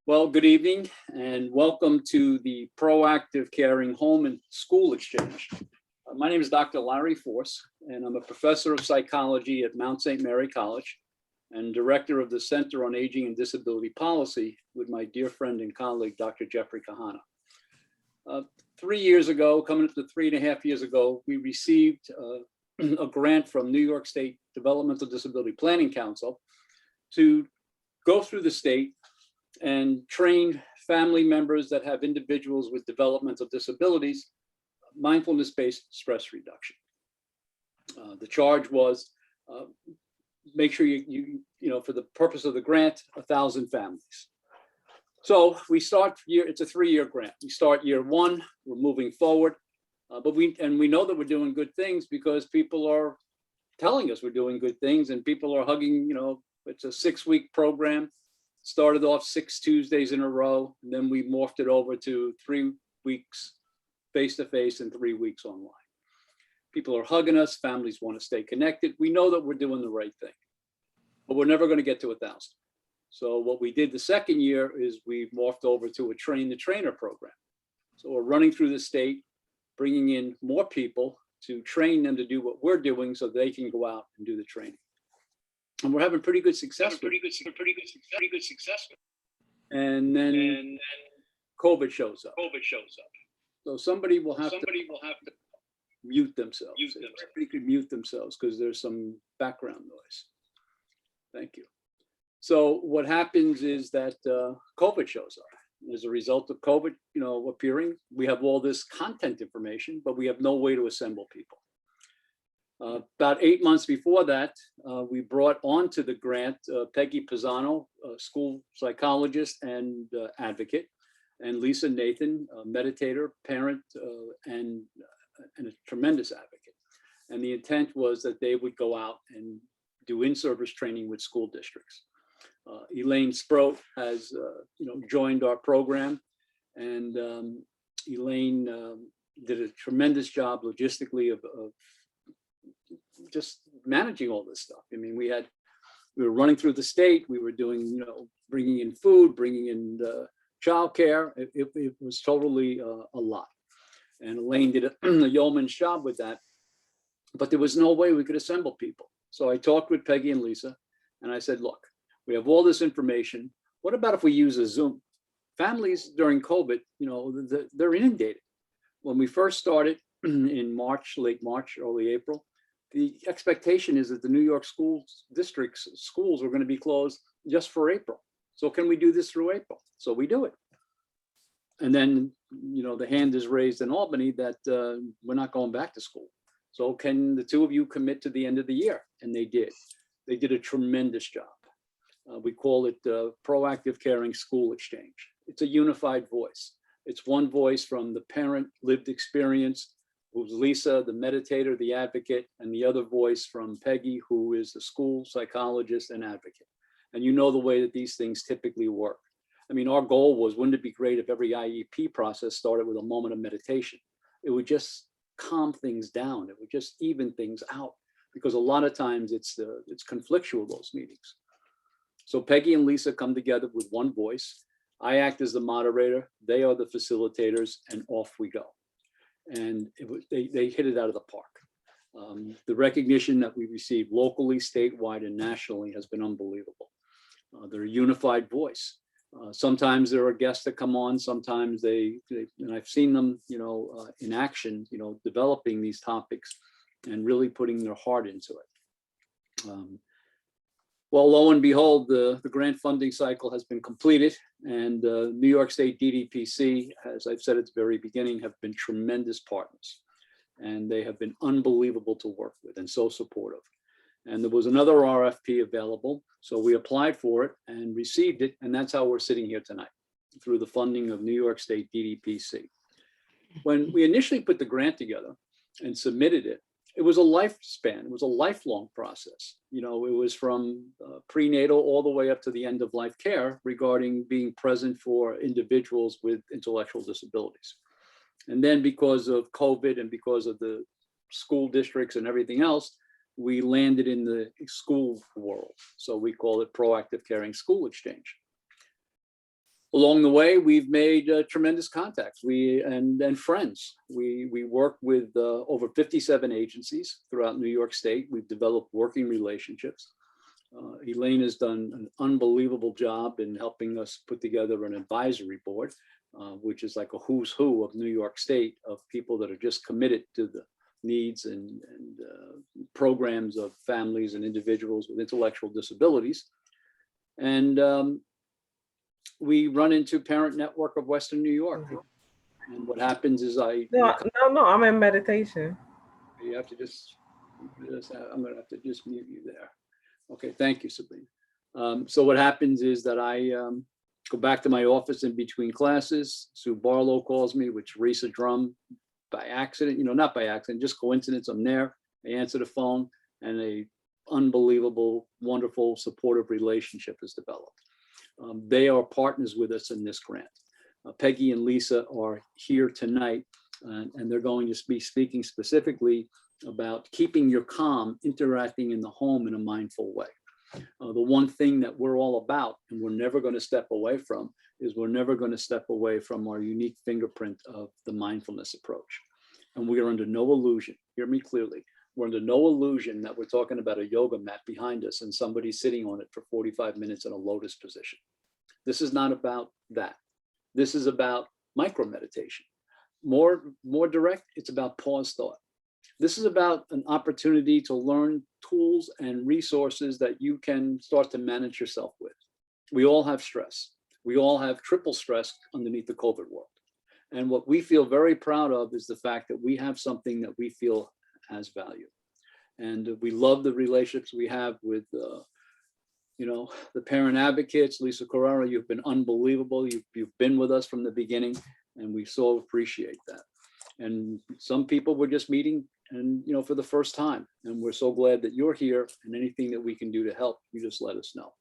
Well, good evening and welcome to the Proactive Caring Home and School Exchange. My name is Dr. Larry Force, and I'm a professor of psychology at Mount St. Mary College and director of the Center on Aging and Disability Policy with my dear friend and colleague, Dr. Jeffrey Kahana. 3 years ago, coming up to 3.5 years ago, we received a grant from New York State Developmental Disability Planning Council to go through the state and train family members that have individuals with developmental disabilities, mindfulness-based stress reduction. The charge was make sure you know, for the purpose of the grant, 1,000 families. So we start it's a 3-year grant. We start year 1, we're moving forward, but we know that we're doing good things because people are telling us we're doing good things and people are hugging, you know, it's a 6-week program. Started off 6 Tuesdays in a row, and then we morphed it over to 3 weeks face-to-face and 3 weeks online. People are hugging us, families want to stay connected. We know that we're doing the right thing, but we're never going to get to 1,000. So what we did the second year is we morphed over to a train-the-trainer program. So we're running through the state, bringing in more people to train them to do what we're doing so they can go out and do the training. And we're having pretty good success. Pretty good success. And then COVID shows up. So somebody will have to mute themselves. Somebody could mute themselves because there's some background noise. Thank you. So what happens is that COVID shows up. As a result of COVID, you know, appearing, we have all this content information, but we have no way to assemble people. About 8 months before that, we brought onto the grant Peggy Pisano, a school psychologist and advocate, and Lisa Nathan, a meditator, parent, and a tremendous advocate. And the intent was that they would go out and do in-service training with school districts. Elaine Sproat has joined our program, and Elaine did a tremendous job logistically of just managing all this stuff. I mean, we were running through the state. We were doing, you know, bringing in food, bringing in childcare. It was totally a lot. And Elaine did a yeoman's job with that, but there was no way we could assemble people. So I talked with Peggy and Lisa, and I said, look, we have all this information. What about if we use a Zoom? Families during COVID, you know, they're inundated. When we first started in March, late March, early April, the expectation is that the New York school districts schools were going to be closed just for April. So can we do this through April? So we do it. And then, you know, the hand is raised in Albany that we're not going back to school. So can the two of you commit to the end of the year? And they did. They did a tremendous job. We call it Proactive Caring School Exchange. It's a unified voice. It's one voice from the parent lived experience, who's Lisa, the meditator, the advocate, and the other voice from Peggy, who is the school psychologist and advocate. And you know the way that these things typically work. I mean, our goal was, wouldn't it be great if every IEP process started with a moment of meditation? It would just calm things down. It would just even things out, because a lot of times it's conflictual, those meetings. So Peggy and Lisa come together with one voice. I act as the moderator. They are the facilitators, and off we go. And they hit it out of the park. The recognition that we received locally, statewide, and nationally has been unbelievable. They're a unified voice. Sometimes there are guests that come on. Sometimes they and I've seen them, you know, in action, you know, developing these topics and really putting their heart into it. Well, lo and behold, the grant funding cycle has been completed, and New York State DDPC, as I've said at the very beginning, have been tremendous partners, and they have been unbelievable to work with and so supportive. And there was another RFP available, so we applied for it and received it, and that's how we're sitting here tonight, through the funding of New York State DDPC. When we initially put the grant together and submitted it, it was a lifespan. It was a lifelong process. You know, it was from prenatal all the way up to the end of life care regarding being present for individuals with intellectual disabilities. And then because of COVID and because of the school districts and everything else, we landed in the school world. So we call it Proactive Caring School Exchange. Along the way, we've made tremendous contacts. And friends. We work with over 57 agencies throughout New York State. We've developed working relationships. Elaine has done an unbelievable job in helping us put together an advisory board, which is like a who's who of New York State of people that are just committed to the needs and programs of families and individuals with intellectual disabilities. And we run into Parent Network of Western New York. And what happens is No, I'm in meditation. You have to I'm going to have to just mute you there. Okay, thank you, Sabrina. So what happens is that I go back to my office in between classes. Sue Barlow calls me with Teresa Drum by accident, not by accident, just coincidence. I'm there. I answer the phone, and a unbelievable, wonderful, supportive relationship is developed. They are partners with us in this grant. Peggy and Lisa are here tonight, and they're going to be speaking specifically about keeping your calm, interacting in the home in a mindful way. The one thing that we're all about, and we're never going to step away from, is we're never going to step away from our unique fingerprint of the mindfulness approach. And we are under no illusion, hear me clearly, we're under no illusion that we're talking about a yoga mat behind us and somebody sitting on it for 45 minutes in a lotus position. This is not about that. This is about micro meditation. More direct, it's about pause thought. This is about an opportunity to learn tools and resources that you can start to manage yourself with. We all have stress. We all have triple stress underneath the COVID world. And what we feel very proud of is the fact that we have something that we feel has value. And we love the relationships we have with, the parent advocates. Lisa Carrera, you've been unbelievable. You've been with us from the beginning, and we so appreciate that. And some people we're just meeting and, for the first time. And we're so glad that you're here, and anything that we can do to help, you just let us know.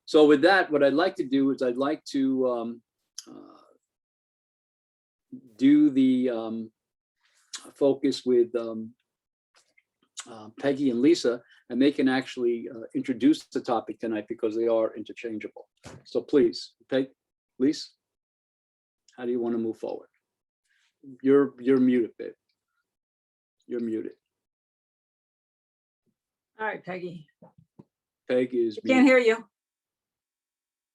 So with that, what I'd like to do is I'd like to do the focus with Peggy and Lisa, and they can actually introduce the topic tonight because they are interchangeable. So please, Peg, Lisa, how do you want to move forward? You're muted, babe. You're muted. All right, Peggy. Peg is Can't hear you.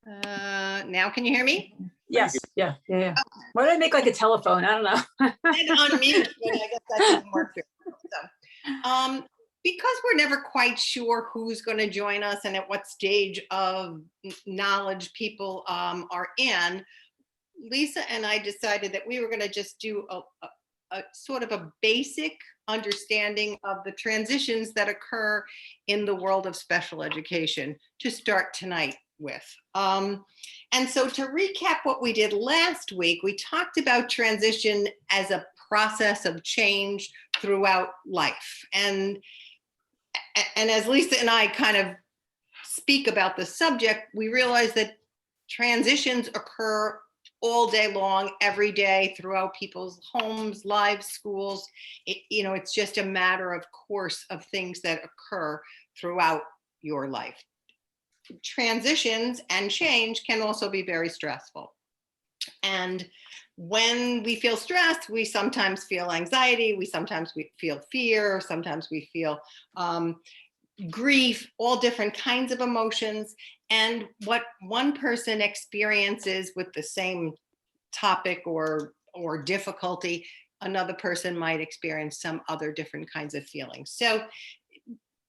Now can you hear me? Yes. Yeah. Why did I make like a telephone? I don't know. And unmute, but I guess that didn't work. So, because we're never quite sure who's going to join us and at what stage of knowledge people are in, Lisa and I decided that we were going to just do a sort of a basic understanding of the transitions that occur in the world of special education to start tonight with. And so to recap what we did last week, we talked about transition as a process of change throughout life. And as Lisa and I kind of speak about the subject, we realize that transitions occur all day long, every day, throughout people's homes, lives, schools. It's just a matter of course of things that occur throughout your life. Transitions and change can also be very stressful. And when we feel stressed, we sometimes feel anxiety, we feel fear, sometimes we feel grief, all different kinds of emotions. And what one person experiences with the same topic or difficulty, another person might experience some other different kinds of feelings. So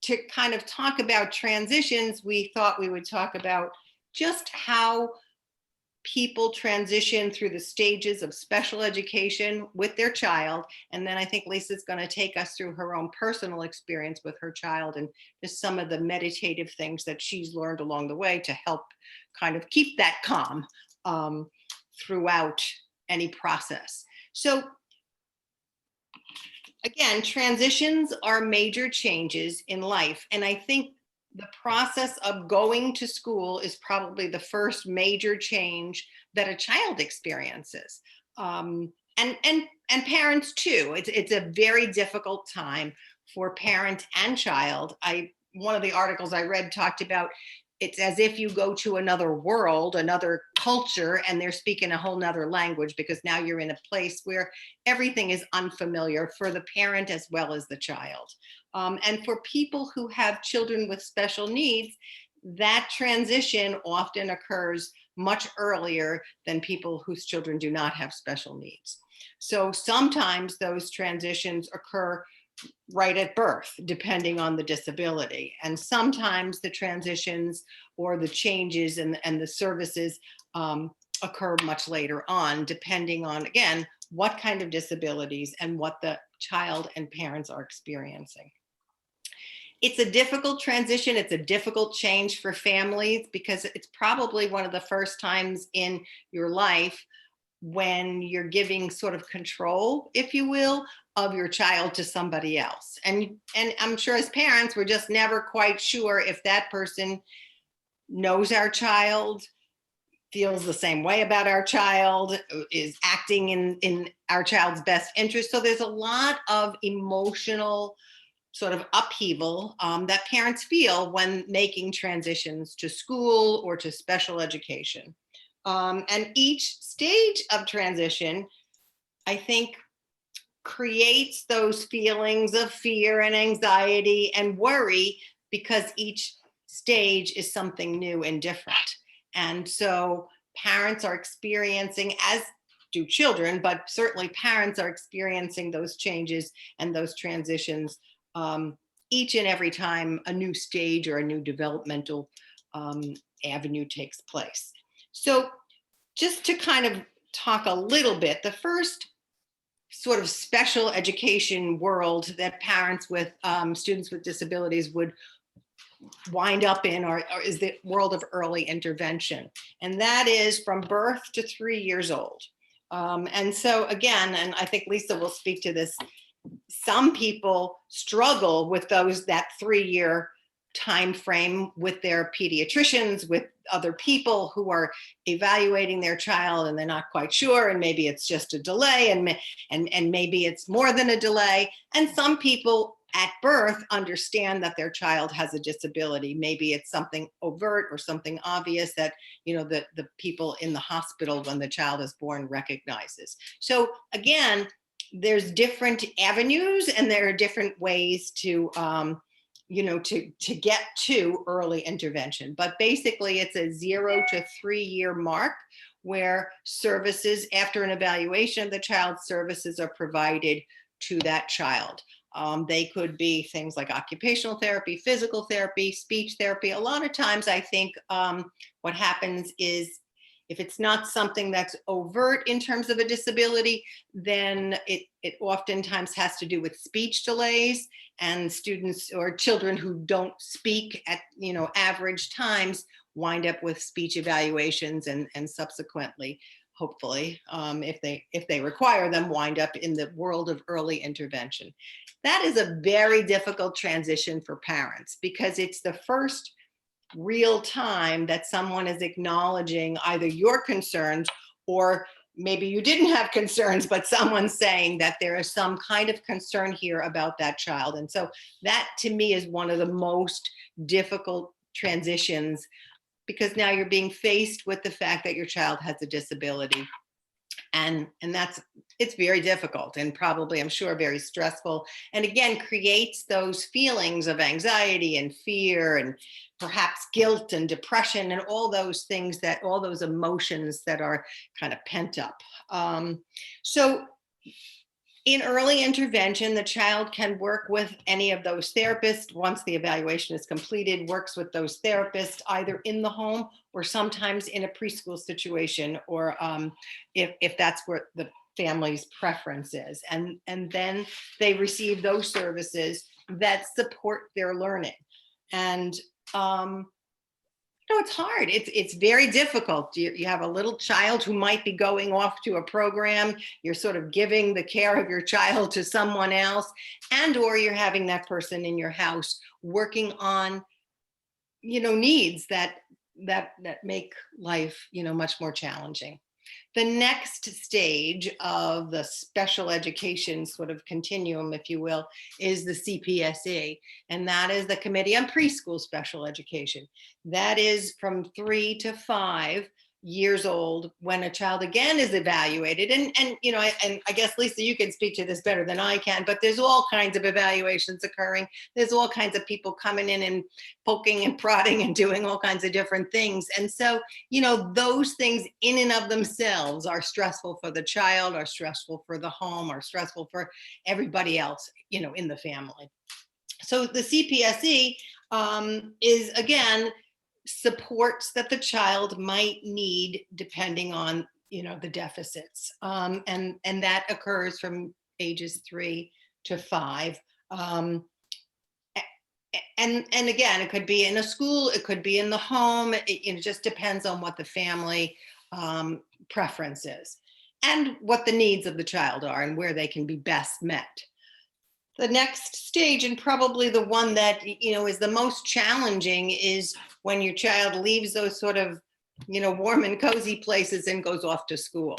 to kind of talk about transitions, we thought we would talk about just how people transition through the stages of special education with their child. And then I think Lisa's going to take us through her own personal experience with her child and just some of the meditative things that she's learned along the way to help kind of keep that calm throughout any process. So again, transitions are major changes in life. And I think the process of going to school is probably the first major change that a child experiences. And parents too. It's a very difficult time for parent and child. One of the articles I read talked about it's as if you go to another world, another culture and they're speaking a whole nother language, because now you're in a place where everything is unfamiliar for the parent as well as the child. And for people who have children with special needs, that transition often occurs much earlier than people whose children do not have special needs. So sometimes those transitions occur right at birth, depending on the disability. And sometimes the transitions or the changes and the services occur much later on, depending on, again, what kind of disabilities and what the child and parents are experiencing. It's a difficult transition. It's a difficult change for families, because it's probably one of the first times in your life when you're giving sort of control, if you will, of your child to somebody else. And I'm sure as parents, we're just never quite sure if that person knows our child, feels the same way about our child, is acting in our child's best interest. So there's a lot of emotional sort of upheaval that parents feel when making transitions to school or to special education. And each stage of transition, I think, creates those feelings of fear and anxiety and worry, because each stage is something new and different. And so parents are experiencing, as do children, but certainly parents are experiencing those changes and those transitions each and every time a new stage or a new developmental avenue takes place. So just to kind of talk a little bit, the first sort of special education world that parents with students with disabilities would wind up in or is the world of early intervention. And that is from birth to 3 years old. And so again, and I think Lisa will speak to this, some people struggle with that 3-year time frame with their pediatricians, with other people who are evaluating their child, and they're not quite sure, and maybe it's just a delay, and maybe it's more than a delay. And some people at birth understand that their child has a disability. Maybe it's something overt or something obvious that, you know, the people in the hospital when the child is born recognizes. So again, there's different avenues and there are different ways to, to get to early intervention. But basically it's a 0 to 3 year mark where services, after an evaluation of the child, services are provided to that child. They could be things like occupational therapy, physical therapy, speech therapy. A lot of times I think what happens is, if it's not something that's overt in terms of a disability, then it oftentimes has to do with speech delays, and students or children who don't speak at average times wind up with speech evaluations and subsequently, hopefully, if they require them, wind up in the world of early intervention. That is a very difficult transition for parents, because it's the first real time that someone is acknowledging either your concerns, or maybe you didn't have concerns, but someone's saying that there is some kind of concern here about that child. And so that to me is one of the most difficult transitions, because now you're being faced with the fact that your child has a disability. And it's very difficult, and probably, I'm sure, very stressful. And again, creates those feelings of anxiety and fear and perhaps guilt and depression and all those things, all those emotions that are kind of pent up. So in early intervention, the child can work with any of those therapists. Once the evaluation is completed, works with those therapists either in the home or sometimes in a preschool situation, or if that's where the family's preference is. And then they receive those services that support their learning. And it's hard. It's very difficult. You have a little child who might be going off to a program. You're sort of giving the care of your child to someone else, or you're having that person in your house working on, needs that make life, much more challenging. The next stage of the special education sort of continuum, if you will, is the CPSE, and that is the Committee on Preschool Special Education. That is from 3 to 5 years old when a child again is evaluated, and you know, and I guess Lisa, you can speak to this better than I can, but there's all kinds of evaluations occurring. There's all kinds of people coming in and poking and prodding and doing all kinds of different things. And so, you know, those things in and of themselves are stressful for the child, are stressful for the home, are stressful for everybody else, you know, in the family. So the CPSE is, again, supports that the child might need depending on, you know, the deficits. And that occurs from ages 3 to 5. And again, it could be in a school, it could be in the home. It just depends on what the family preference is and what the needs of the child are and where they can be best met. The next stage, and probably the one that, you know, is the most challenging, is when your child leaves those sort of, you know, warm and cozy places and goes off to school.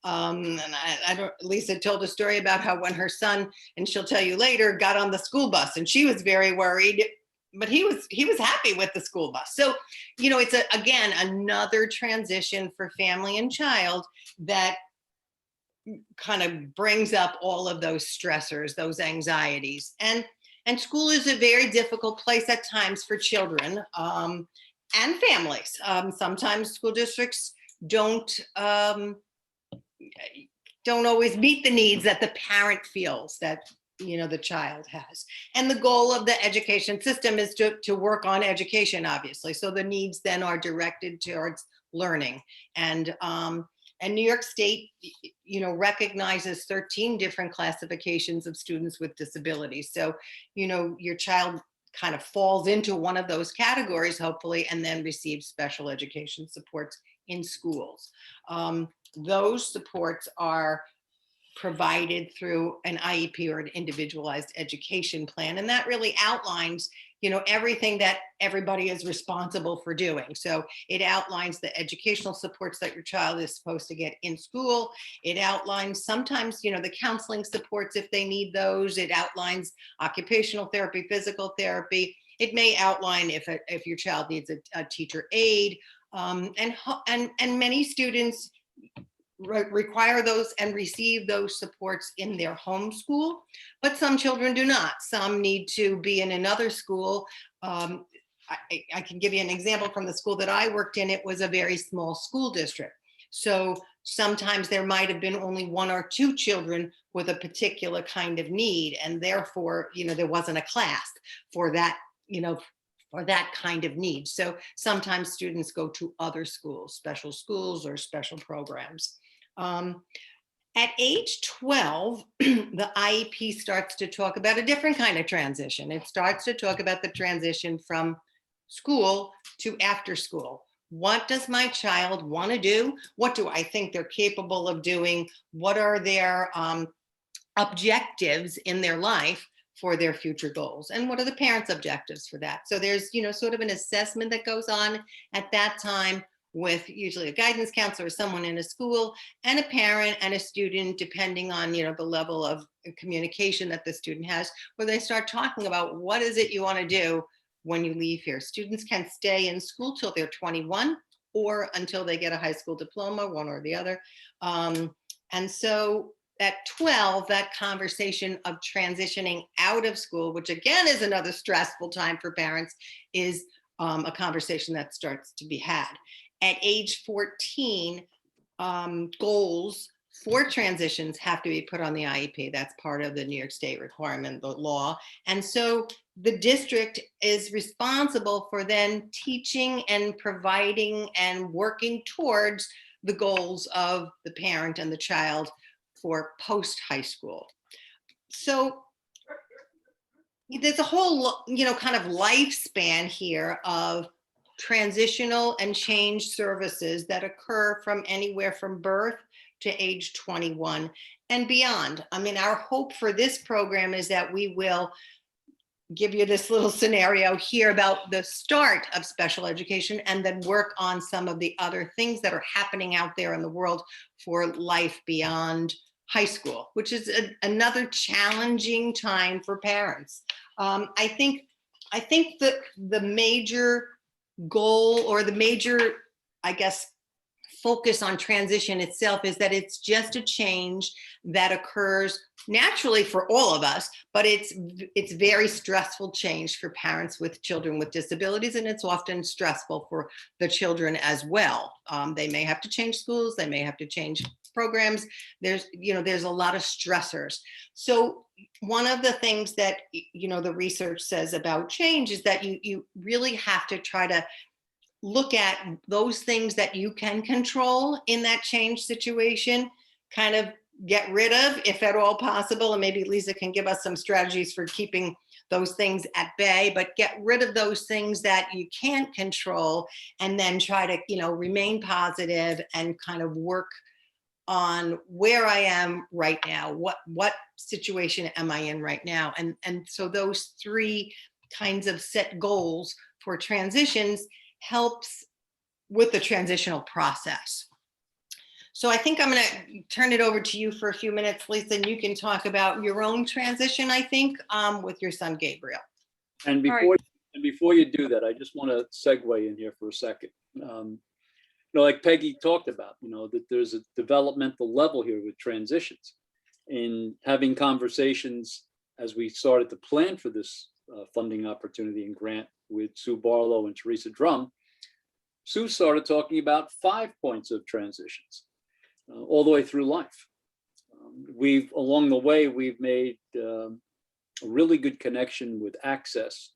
And I don't, Lisa told a story about how when her son, and she'll tell you later, got on the school bus and she was very worried, but he was happy with the school bus. So, you know, it's again, another transition for family and child that kind of brings up all of those stressors, those anxieties. And school is a very difficult place at times for children and families. Sometimes school districts don't always meet the needs that the parent feels that, you know, the child has. And the goal of the education system is to work on education, obviously. So the needs then are directed towards learning. And New York State, you know, recognizes 13 different classifications of students with disabilities. So, you know, your child kind of falls into one of those categories, hopefully, and then receives special education supports in schools. Those supports are provided through an IEP or an individualized education plan. And that really outlines, you know, everything that everybody is responsible for doing. So it outlines the educational supports that your child is supposed to get in school. It outlines sometimes, you know, the counseling supports if they need those. It outlines occupational therapy, physical therapy. It may outline if your child needs a teacher aide. And many students require those and receive those supports in their home school, but some children do not. Some need to be in another school. I can give you an example from the school that I worked in. It was a very small school district. So sometimes there might have been only 1 or 2 children with a particular kind of need. And therefore, you know, there wasn't a class for that, you know, for that kind of need. So sometimes students go to other schools, special schools or special programs. At age 12, the IEP starts to talk about a different kind of transition. It starts to talk about the transition from school to after school. What does my child want to do? What do I think they're capable of doing? What are their objectives in their life for their future goals? And what are the parents' objectives for that? So there's, you know, sort of an assessment that goes on at that time with usually a guidance counselor or someone in a school and a parent and a student, depending on, you know, the level of communication that the student has, where they start talking about what is it you want to do when you leave here. Students can stay in school till they're 21 or until they get a high school diploma, one or the other. And so at 12, that conversation of transitioning out of school, which again is another stressful time for parents, is a conversation that starts to be had. At age 14, goals for transitions have to be put on the IEP. That's part of the New York State requirement, the law. And so the district is responsible for then teaching and providing and working towards the goals of the parent and the child for post-high school. So there's a whole, you know, kind of lifespan here of transitional and change services that occur from anywhere from birth to age 21 and beyond. I mean, our hope for this program is that we will give you this little scenario here about the start of special education and then work on some of the other things that are happening out there in the world for life beyond high school, which is another challenging time for parents. I think that the major goal or the major, I guess, focus on transition itself is that it's just a change that occurs naturally for all of us, but it's very stressful change for parents with children with disabilities, and it's often stressful for the children as well. They may have to change schools, they may have to change programs. There's a lot of stressors. So one of the things that the research says about change is that you really have to try to look at those things that you can control in that change situation, kind of get rid of if at all possible. And maybe Lisa can give us some strategies for keeping those things at bay, but get rid of those things that you can't control, and then try to, remain positive and kind of work on where I am right now. What situation am I in right now? And so those three kinds of set goals for transitions helps with the transitional process. So I think I'm going to turn it over to you for a few minutes, Lisa, and you can talk about your own transition, I think, with your son, Gabriel. And before you do that, I just want to segue in here for a second. Like Peggy talked about, that there's a developmental level here with transitions. In having conversations as we started to plan for this funding opportunity and grant with Sue Barlow and Teresa Drum, Sue started talking about 5 points of transitions all the way through life. Along the way, we've made a really good connection with Access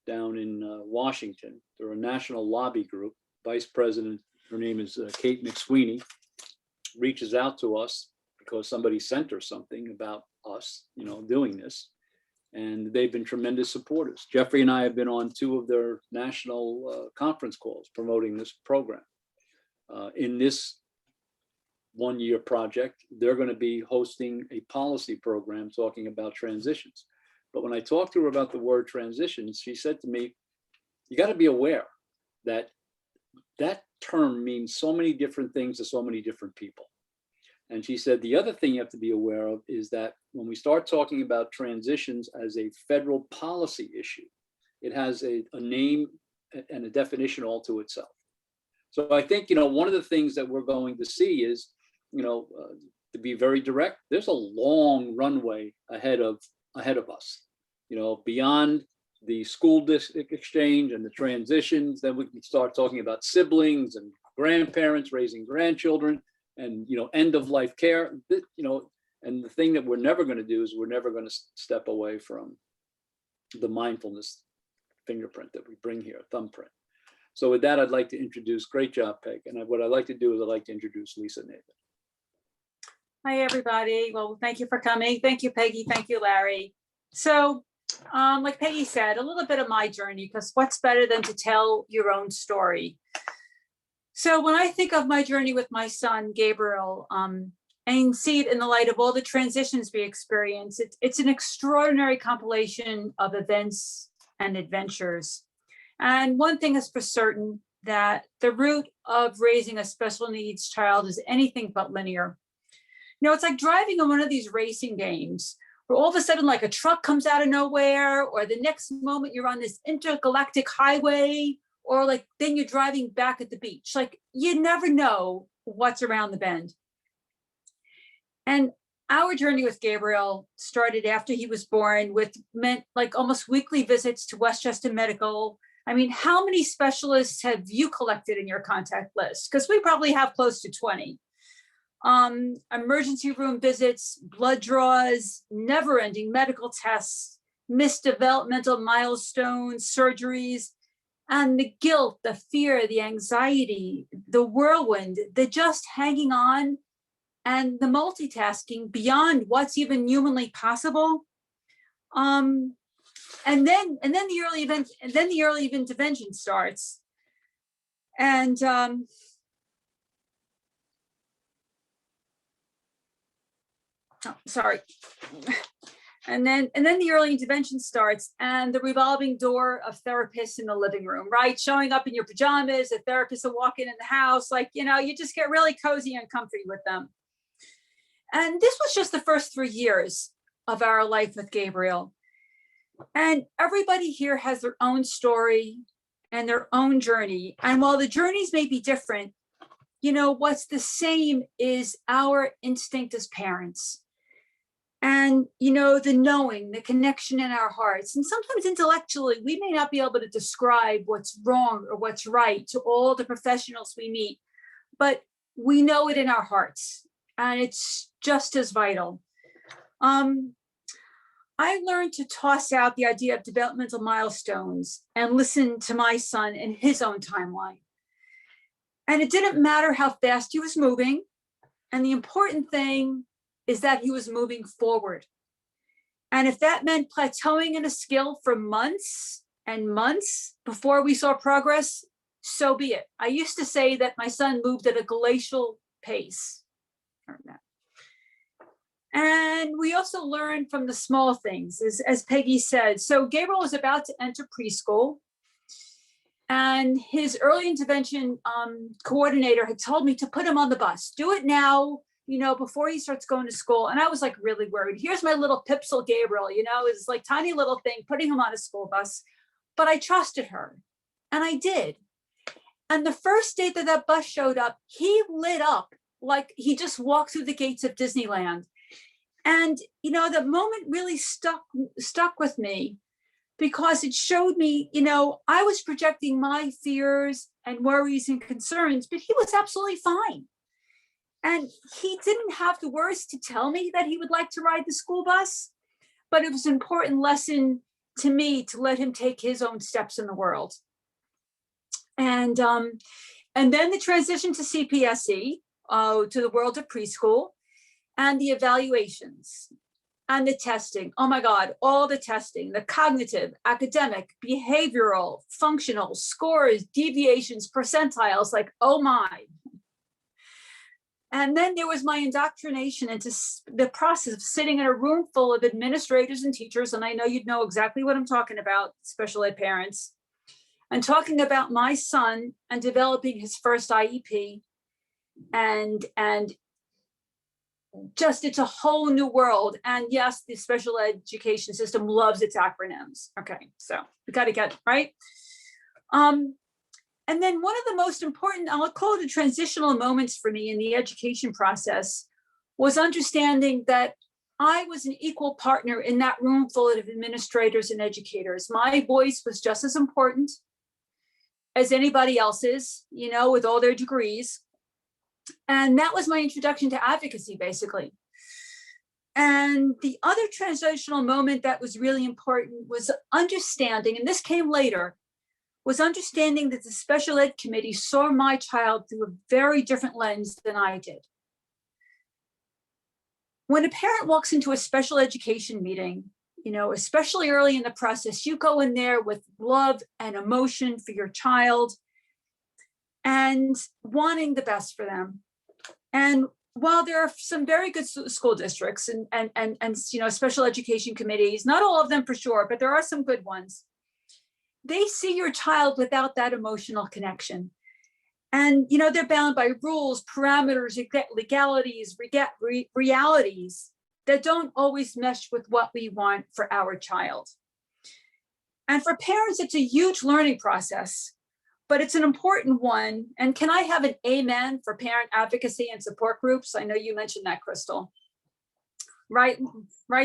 down in Washington. They're a national lobby group. Vice President, her name is Kate McSweeney, reaches out to us because somebody sent her something about us, doing this. And they've been tremendous supporters. Jeffrey and I have been on 2 of their national conference calls promoting this program. In this one-year project, they're going to be hosting a policy program talking about transitions. But when I talked to her about the word transitions, she said to me, you got to be aware that that term means so many different things to so many different people. And she said, the other thing you have to be aware of is that when we start talking about transitions as a federal policy issue, it has a name and a definition all to itself. So I think, one of the things that we're going to see is, to be very direct, there's a long runway ahead of us, beyond the school district exchange and the transitions. Then we can start talking about siblings and grandparents raising grandchildren, and end of life care, and the thing that we're never going to do is we're never going to step away from the mindfulness fingerprint that we bring here, thumbprint. So with that, I'd like to introduce, great job, Peg. And what I'd like to do is I'd like to introduce Lisa Nathan. Hi, everybody. Well, thank you for coming. Thank you, Peggy. Thank you, Larry. So like Peggy said, a little bit of my journey, because what's better than to tell your own story? So when I think of my journey with my son, Gabriel, and see it in the light of all the transitions we experience, it's an extraordinary compilation of events and adventures. And one thing is for certain, that the route of raising a special needs child is anything but linear. It's like driving on one of these racing games where all of a sudden, like, a truck comes out of nowhere, or the next moment you're on this intergalactic highway, or like then you're driving back at the beach. Like, you never know what's around the bend. And our journey with Gabriel started after he was born, meant like almost weekly visits to Westchester Medical. I mean, how many specialists have you collected in your contact list? Because we probably have close to 20. Emergency room visits, blood draws, never-ending medical tests, missed developmental milestones, surgeries, and the guilt, the fear, the anxiety, the whirlwind, the just hanging on, and the multitasking beyond what's even humanly possible. And then the early intervention starts. And sorry. And then the early intervention starts, and the revolving door of therapists in the living room, right? Showing up in your pajamas, a therapist will walk in the house, like, you just get really cozy and comfy with them. And this was just the first 3 years of our life with Gabriel. And everybody here has their own story and their own journey. And while the journeys may be different, what's the same is our instinct as parents. And, the knowing, the connection in our hearts. And sometimes intellectually, we may not be able to describe what's wrong or what's right to all the professionals we meet, but we know it in our hearts. And it's just as vital. I learned to toss out the idea of developmental milestones and listen to my son in his own timeline. And it didn't matter how fast he was moving. And the important thing is that he was moving forward. And if that meant plateauing in a skill for months and months before we saw progress, so be it. I used to say that my son moved at a glacial pace. And we also learned from the small things, as Peggy said. So Gabriel was about to enter preschool, and his early intervention coordinator had told me to put him on the bus. Do it now, before he starts going to school. And I was like really worried. Here's my little Pipsel Gabriel, it's like tiny little thing, putting him on a school bus. But I trusted her, and I did. And the first day that bus showed up, he lit up like he just walked through the gates of Disneyland. And, the moment really stuck with me, because it showed me, I was projecting my fears and worries and concerns, but he was absolutely fine. And he didn't have the words to tell me that he would like to ride the school bus, but it was an important lesson to me to let him take his own steps in the world. And then the transition to CPSE, to the world of preschool, and the evaluations and the testing. Oh my God, all the testing, the cognitive, academic, behavioral, functional, scores, deviations, percentiles, like, oh my. And then there was my indoctrination into the process of sitting in a room full of administrators and teachers, and I know you'd know exactly what I'm talking about, special ed parents, and talking about my son and developing his first IEP. And just, it's a whole new world. And yes, the special education system loves its acronyms. Okay, so we got to get right. And then one of the most important, I'll call it the transitional moments for me in the education process, was understanding that I was an equal partner in that room full of administrators and educators. My voice was just as important as anybody else's, with all their degrees. And that was my introduction to advocacy, basically. And the other transitional moment that was really important was understanding, and this came later, was understanding that the special ed committee saw my child through a very different lens than I did. When a parent walks into a special education meeting, especially early in the process, you go in there with love and emotion for your child and wanting the best for them. And while there are some very good school districts and special education committees, not all of them for sure, but there are some good ones, they see your child without that emotional connection. And, they're bound by rules, parameters, legalities, realities that don't always mesh with what we want for our child. And for parents, it's a huge learning process, but it's an important one. And can I have an amen for parent advocacy and support groups? I know you mentioned that, Crystal. Right,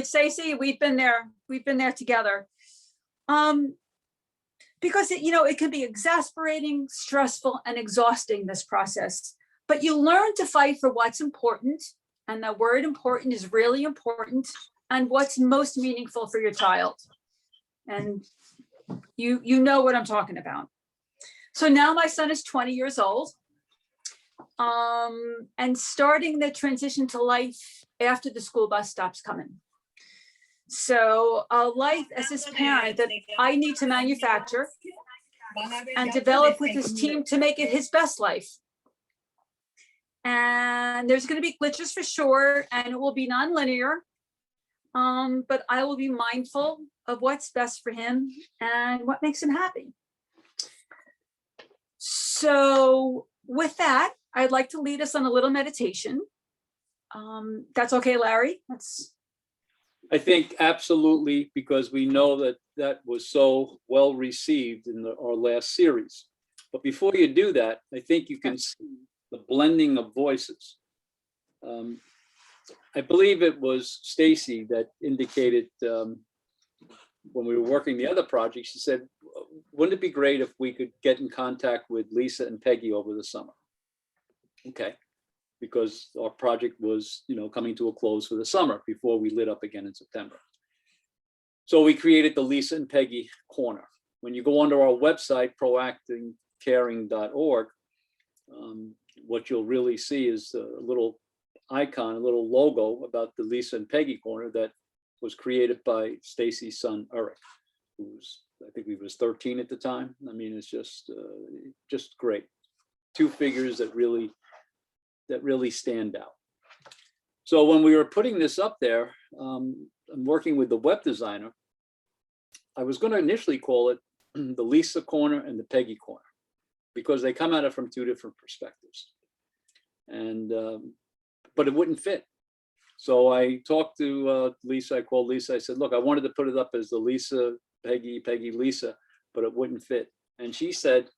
Stacey? We've been there together. Because it can be exasperating, stressful, and exhausting, this process. But you learn to fight for what's important, and the word important is really important, and what's most meaningful for your child. And you know what I'm talking about. So now my son is 20 years old, and starting the transition to life after the school bus stops coming. So a life as his parent that I need to manufacture and develop with his team to make it his best life. And there's going to be glitches for sure, and it will be nonlinear. But I will be mindful of what's best for him and what makes him happy. So with that, I'd like to lead us on a little meditation. That's okay, Larry? I think absolutely, because we know that was so well received in our last series. But before you do that, I think you can see the blending of voices. I believe it was Stacy that indicated when we were working the other project, she said, wouldn't it be great if we could get in contact with Lisa and Peggy over the summer? Okay, because our project was, coming to a close for the summer before we lit up again in September. So we created the Lisa and Peggy Corner. When you go onto our website, proactivecaring.org, what you'll really see is a little icon, a little logo about the Lisa and Peggy Corner that was created by Stacy's son, Eric, who's, I think he was 13 at the time. I mean, it's just great. Two figures that really stand out. So when we were putting this up there, I'm working with the web designer. I was going to initially call it the Lisa Corner and the Peggy Corner, because they come at it from two different perspectives. And but it wouldn't fit. So I talked to Lisa. I called Lisa. I said, look, I wanted to put it up as the Lisa, Peggy, Peggy, Lisa, but it wouldn't fit. And she said,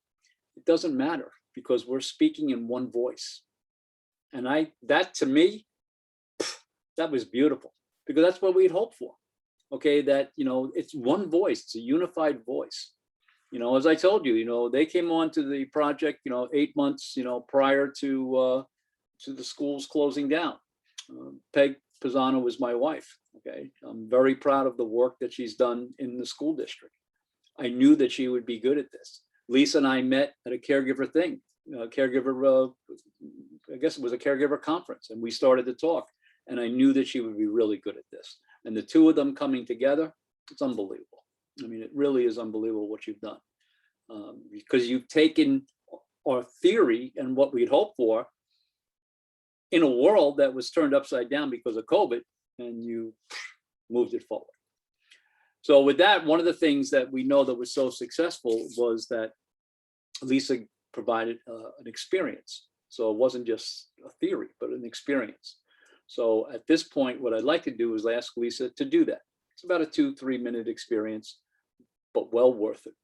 it doesn't matter because we're speaking in one voice. And that to me, that was beautiful, because that's what we'd hoped for. Okay, that, it's one voice, it's a unified voice. As I told you, they came on to the project, 8 months, prior to the schools closing down. Peg Pisano was my wife. Okay, I'm very proud of the work that she's done in the school district. I knew that she would be good at this. Lisa and I met at a caregiver thing, I guess it was a caregiver conference, and we started to talk, and I knew that she would be really good at this. And the two of them coming together, it's unbelievable. I mean, it really is unbelievable what you've done, because you've taken our theory and what we'd hoped for in a world that was turned upside down because of COVID, and you moved it forward. So with that, one of the things that we know that was so successful was that Lisa provided an experience. So it wasn't just a theory, but an experience. So at this point, what I'd like to do is ask Lisa to do that. It's about a 2-3 minute experience, but well worth it.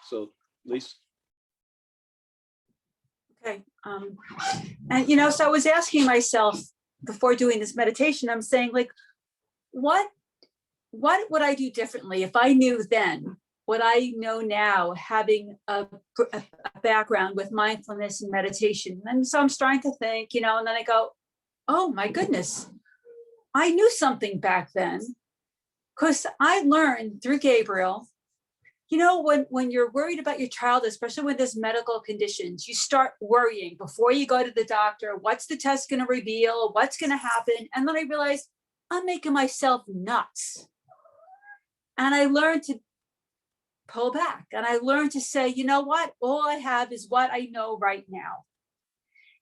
So Lisa. Okay. And so I was asking myself before doing this meditation, I'm saying, like, what would I do differently if I knew then what I know now, having a background with mindfulness and meditation? And so I'm starting to think, and then I go, oh my goodness, I knew something back then, because I learned through Gabriel. When you're worried about your child, especially with this medical conditions, you start worrying before you go to the doctor. What's the test going to reveal? What's going to happen? And then I realized I'm making myself nuts. And I learned to pull back, and I learned to say, you know what? All I have is what I know right now.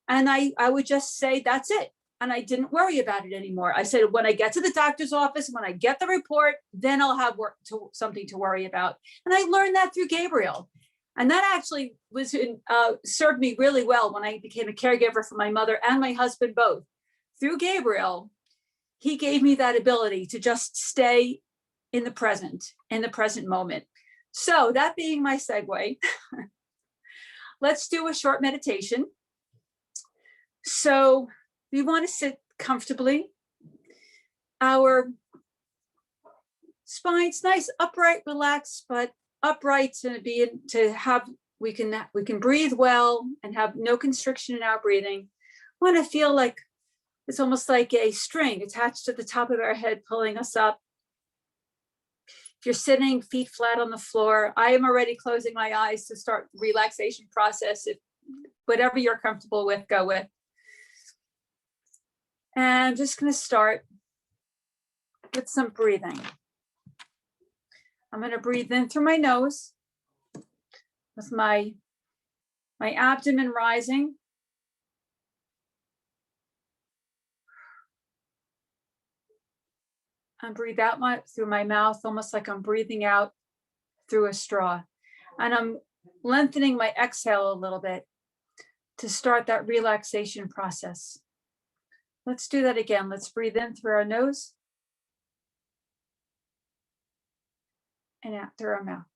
And I would just say, that's it. And I didn't worry about it anymore. I said, when I get to the doctor's office, when I get the report, then I'll have something to worry about. And I learned that through Gabriel. And that actually served me really well when I became a caregiver for my mother and my husband both. Through Gabriel, he gave me that ability to just stay in the present moment. So that being my segue, let's do a short meditation. So we want to sit comfortably. Our spine's nice, upright, relaxed, but upright we can breathe well and have no constriction in our breathing. We want to feel like it's almost like a string attached to the top of our head, pulling us up. If you're sitting, feet flat on the floor, I am already closing my eyes to start the relaxation process. If whatever you're comfortable with, go with. And I'm just going to start with some breathing. I'm going to breathe in through my nose with my abdomen rising. And breathe out through my mouth, almost like I'm breathing out through a straw. And I'm lengthening my exhale a little bit to start that relaxation process. Let's do that again. Let's breathe in through our nose and out through our mouth.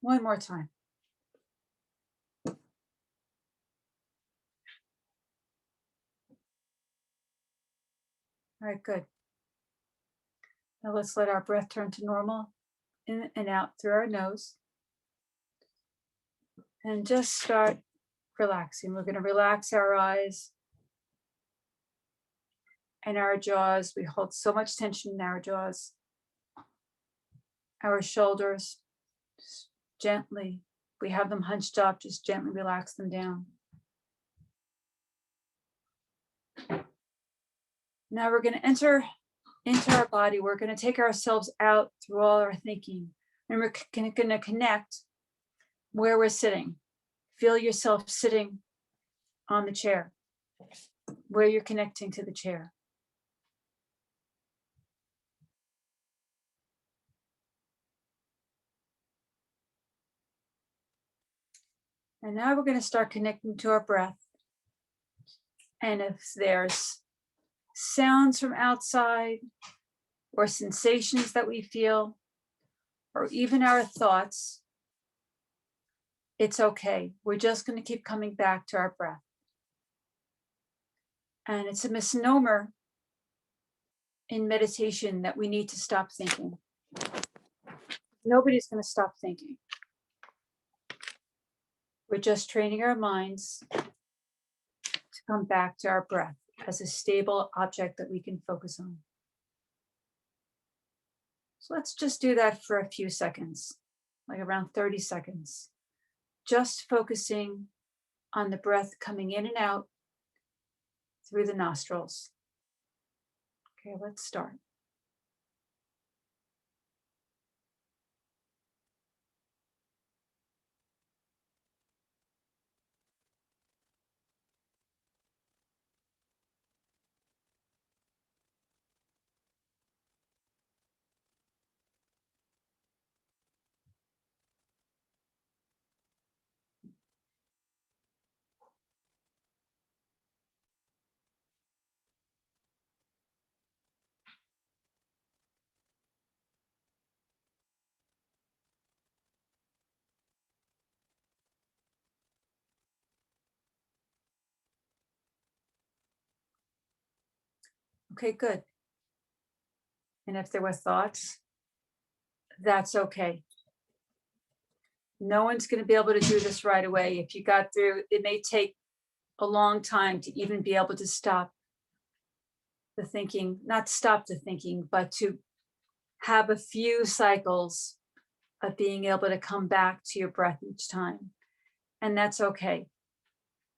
One more time. All right, good. Now let's let our breath turn to normal, in and out through our nose. And just start relaxing. We're going to relax our eyes and our jaws. We hold so much tension in our jaws. Our shoulders, just gently. We have them hunched up, just gently relax them down. Now we're going to enter into our body. We're going to take ourselves out through all our thinking. And we're going to connect where we're sitting. Feel yourself sitting on the chair, where you're connecting to the chair. And now we're going to start connecting to our breath. And if there's sounds from outside or sensations that we feel, or even our thoughts, it's okay. We're just going to keep coming back to our breath. And it's a misnomer in meditation that we need to stop thinking. Nobody's going to stop thinking. We're just training our minds to come back to our breath as a stable object that we can focus on. So let's just do that for a few seconds, like around 30 seconds. Just focusing on the breath coming in and out through the nostrils. Okay, let's start. Okay, good. And if there were thoughts, that's okay. No one's going to be able to do this right away. If you got through, it may take a long time to even be able to stop the thinking, not stop the thinking, but to have a few cycles of being able to come back to your breath each time. And that's okay.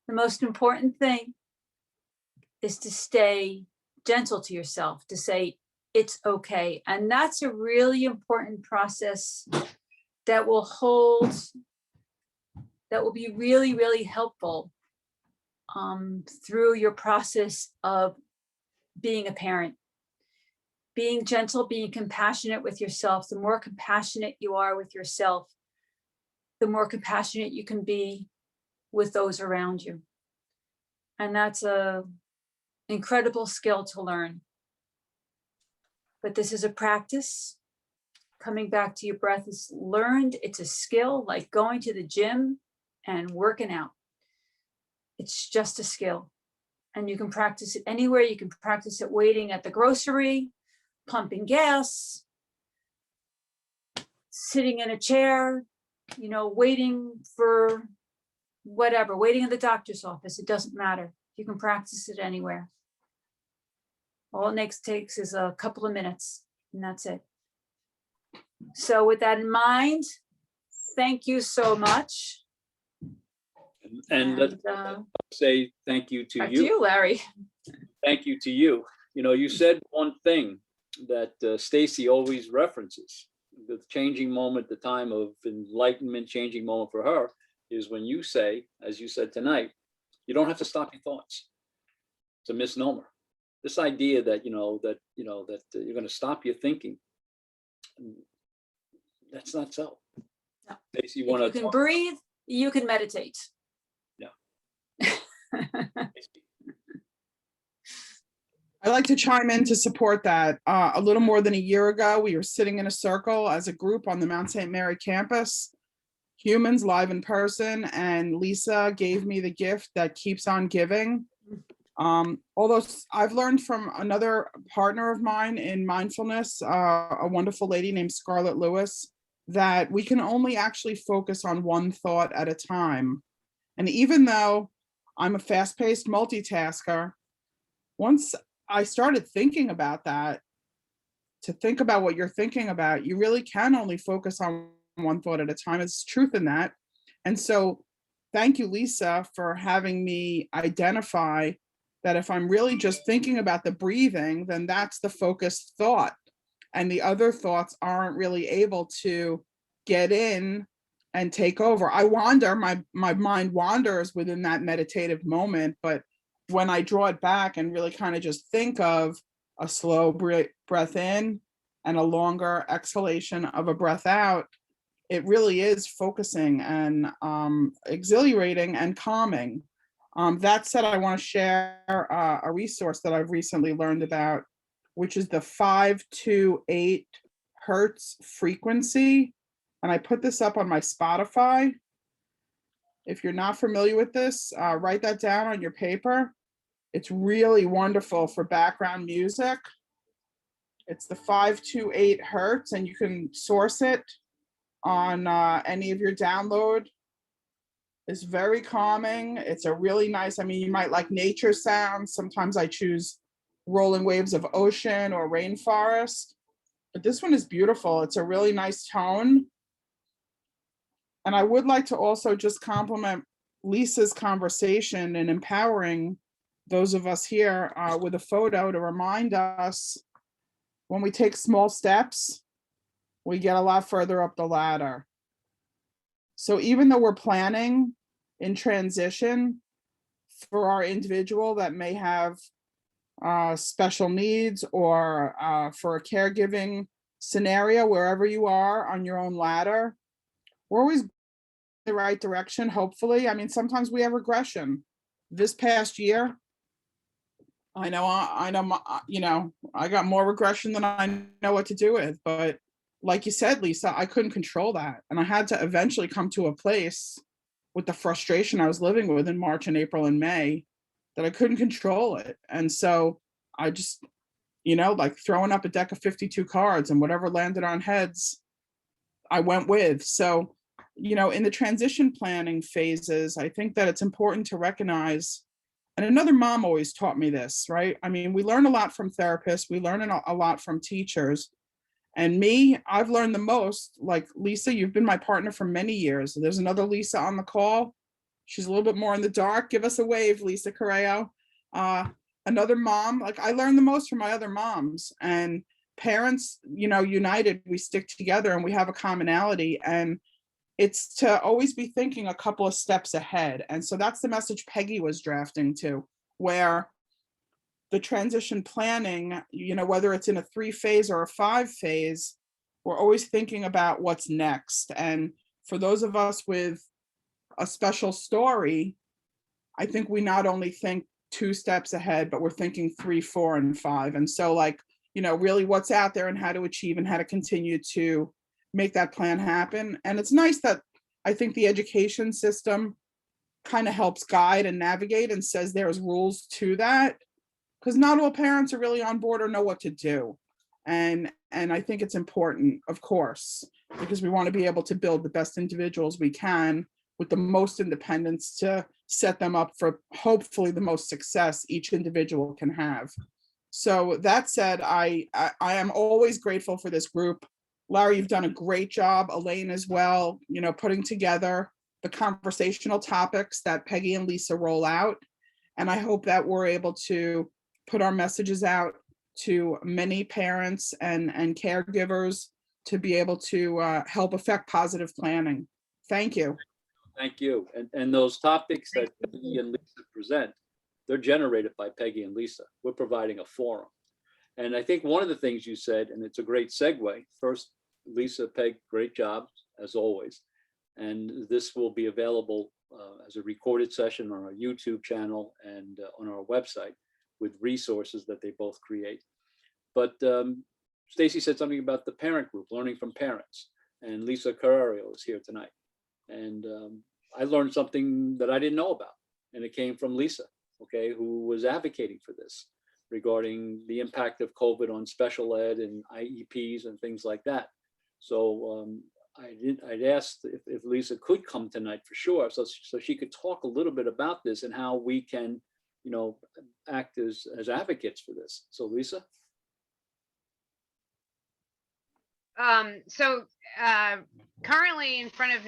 The most important thing is to stay gentle to yourself, to say it's okay. And that's a really important process that will be really, really helpful through your process of being a parent. Being gentle, being compassionate with yourself. The more compassionate you are with yourself, the more compassionate you can be with those around you. And that's an incredible skill to learn. But this is a practice. Coming back to your breath is learned. It's a skill, like going to the gym and working out. It's just a skill. And you can practice it anywhere. You can practice it waiting at the grocery, pumping gas, sitting in a chair, waiting for whatever, waiting in the doctor's office. It doesn't matter. You can practice it anywhere. All it takes is a couple of minutes, and that's it. So with that in mind, thank you so much. And let's say thank you to back to you, Larry. Thank you to you. You said one thing that Stacy always references. The changing moment, the time of enlightenment, changing moment for her is when you say, as you said tonight, you don't have to stop your thoughts. It's a misnomer. This idea that that you're going to stop your thinking, that's not so. No. Stacy, if you can breathe, you can meditate. Yeah. I'd like to chime in to support that. A little more than a year ago, we were sitting in a circle as a group on the Mount St. Mary campus, humans live in person, and Lisa gave me the gift that keeps on giving. Although I've learned from another partner of mine in mindfulness, a wonderful lady named Scarlett Lewis, that we can only actually focus on one thought at a time. And even though I'm a fast-paced multitasker, once I started thinking about that, to think about what you're thinking about, you really can only focus on one thought at a time. There's truth in that. And so thank you, Lisa, for having me identify that if I'm really just thinking about the breathing, then that's the focused thought. And the other thoughts aren't really able to get in and take over. I wander, my mind wanders within that meditative moment, but when I draw it back and really kind of just think of a slow breath in and a longer exhalation of a breath out, it really is focusing and exhilarating and calming. That said, I want to share a resource that I've recently learned about, which is the 528 hertz frequency. And I put this up on my Spotify. If you're not familiar with this, write that down on your paper. It's really wonderful for background music. It's the 528 hertz, and you can source it on any of your download. It's very calming. It's a really nice, I mean, you might like nature sounds. Sometimes I choose rolling waves of ocean or rainforest, but this one is beautiful. It's a really nice tone. And I would like to also just compliment Lisa's conversation and empowering those of us here with a photo to remind us when we take small steps, we get a lot further up the ladder. So even though we're planning in transition for our individual that may have special needs, or for a caregiving scenario, wherever you are on your own ladder, we're always in the right direction, hopefully. I mean, sometimes we have regression. This past year, I know, I got more regression than I know what to do with, but like you said, Lisa, I couldn't control that. And I had to eventually come to a place with the frustration I was living with in March and April and May that I couldn't control it. And so I just, like throwing up a deck of 52 cards, and whatever landed on heads, I went with. So, in the transition planning phases, I think that it's important to recognize, and another mom always taught me this, right? I mean, we learn a lot from therapists, we learn a lot from teachers. And me, I've learned the most. Like Lisa, you've been my partner for many years. There's another Lisa on the call. She's a little bit more in the dark. Give us a wave, Lisa Correo. Another mom, like I learned the most from my other moms. And parents, united, we stick together and we have a commonality. And it's to always be thinking a couple of steps ahead. And so that's the message Peggy was drafting to, where the transition planning, whether it's in a 3-phase or a 5-phase, we're always thinking about what's next. And for those of us with a special story, I think we not only think 2 steps ahead, but we're thinking 3, 4, and 5. And so really what's out there and how to achieve and how to continue to make that plan happen. And it's nice that I think the education system kind of helps guide and navigate and says there's rules to that, because not all parents are really on board or know what to do. And I think it's important, of course, because we want to be able to build the best individuals we can with the most independence to set them up for hopefully the most success each individual can have. So that said, I am always grateful for this group. Larry, you've done a great job, Elaine as well, putting together the conversational topics that Peggy and Lisa roll out. And I hope that we're able to put our messages out to many parents and caregivers to be able to help affect positive planning. Thank you. Thank you. And those topics that Peggy and Lisa present, they're generated by Peggy and Lisa. We're providing a forum. And I think one of the things you said, and it's a great segue, first, Lisa, Peg, great job as always. And this will be available as a recorded session on our YouTube channel and on our website with resources that they both create. But Stacy said something about the parent group, learning from parents. And Lisa Carrario is here tonight. And I learned something that I didn't know about, and it came from Lisa. okay, who was advocating for this regarding the impact of COVID on special ed and IEPs and things like that. So I'd asked if Lisa could come tonight for sure, so she could talk a little bit about this and how we can, you know, act as advocates for this. So Lisa. Currently in front of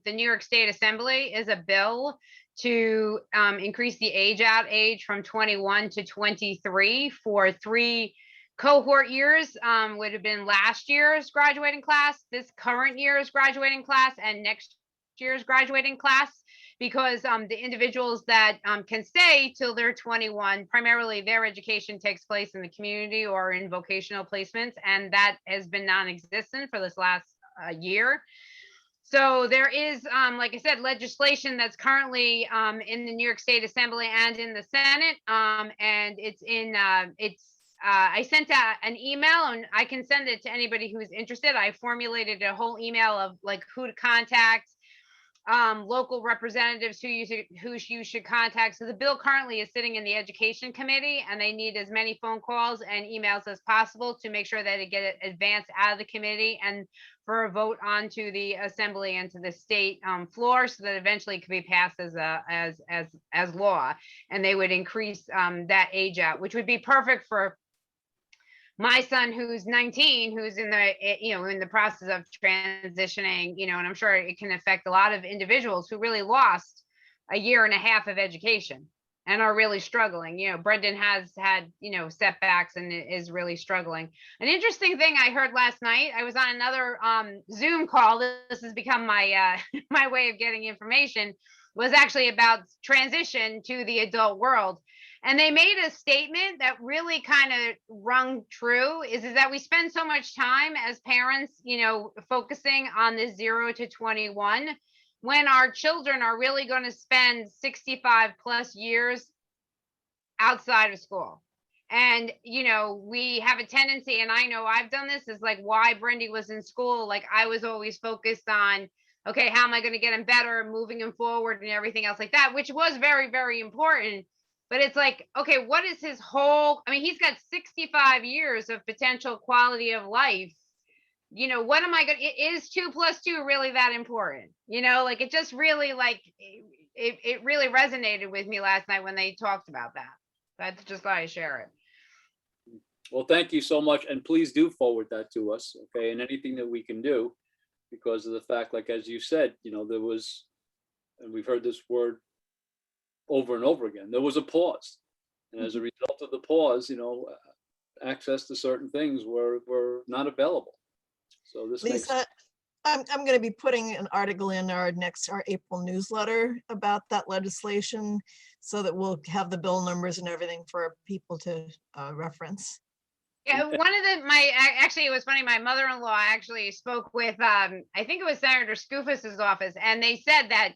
the New York State Assembly is a bill to increase the age-out age from 21 to 23 for 3 cohort years. Would have been last year's graduating class, this current year's graduating class, and next year's graduating class, because the individuals that can stay till they're 21, primarily their education takes place in the community or in vocational placements, and that has been non-existent for this last year. So there is, like I said, legislation that's currently in the New York State Assembly and in the Senate, and it's in, I sent out an email, and I can send it to anybody who's interested. I formulated a whole email of like who to contact, local representatives who you should contact. So the bill currently is sitting in the Education Committee, and they need as many phone calls and emails as possible to make sure that it get advanced out of the committee and for a vote onto the Assembly and to the state floor, so that eventually it could be passed as law, and they would increase that age out, which would be perfect for my son, who's 19, who's in the, in the process of transitioning, and I'm sure it can affect a lot of individuals who really lost a year and a half of education and are really struggling. Brendan has had, setbacks and is really struggling. An interesting thing I heard last night, I was on another Zoom call. This has become my my way of getting information, was actually about transition to the adult world. And they made a statement that really kind of rung true, is that we spend so much time as parents, focusing on the 0 to 21, when our children are really going to spend 65 plus years outside of school. And, we have a tendency, and I know I've done this, is like why Brendy was in school. Like I was always focused on, okay, how am I going to get him better, moving him forward and everything else like that, which was very, very important. But it's like, okay, what is his whole, he's got 65 years of potential quality of life. What am I going to, is 2 + 2 really that important? Like it just really it really resonated with me last night when they talked about that. That's just thought I'd share it. Well, thank you so much. And please do forward that to us. Okay. And anything that we can do, because of the fact, like, as you said, there was, and we've heard this word over and over again, there was a pause. And as a result of the pause, access to certain things were not available. So this Lisa, I'm going to be putting an article in our April newsletter about that legislation, so that we'll have the bill numbers and everything for people to reference. Yeah, actually, it was funny. My mother-in-law actually spoke with, I think it was Senator Skoufis's office, and they said that,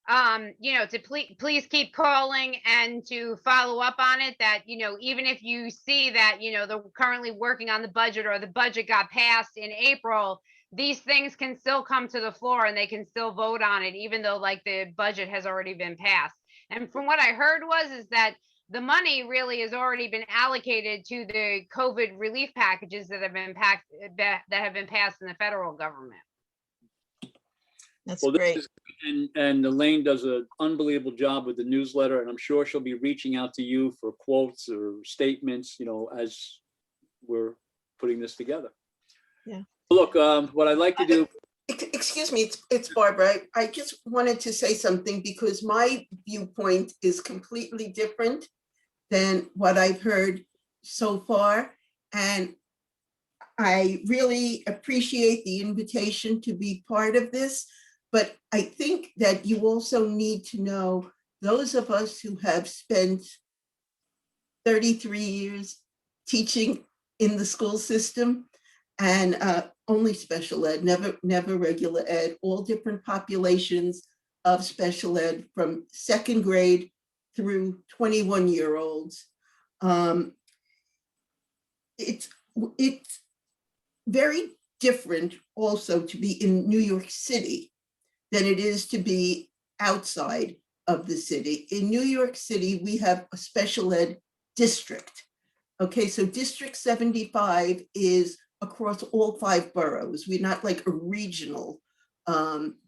to please keep calling and to follow up on it, that, even if you see that, they're currently working on the budget or the budget got passed in April, these things can still come to the floor and they can still vote on it, even though like the budget has already been passed. And from what I heard is that the money really has already been allocated to the COVID relief packages that have been passed in the federal government. That's great. And Elaine does an unbelievable job with the newsletter, and I'm sure she'll be reaching out to you for quotes or statements, as we're putting this together. Yeah. Look, what I'd like to do. Excuse me, it's Barbara. I just wanted to say something, because my viewpoint is completely different than what I've heard so far. And I really appreciate the invitation to be part of this. But I think that you also need to know, those of us who have spent 33 years teaching in the school system, and only special ed, never regular ed, all different populations of special ed from 2nd grade through 21-year-olds. It's very different also to be in New York City than it is to be outside. of the city. In New York City, we have a special ed district. Okay, so District 75 is across all 5 boroughs. We're not like a regional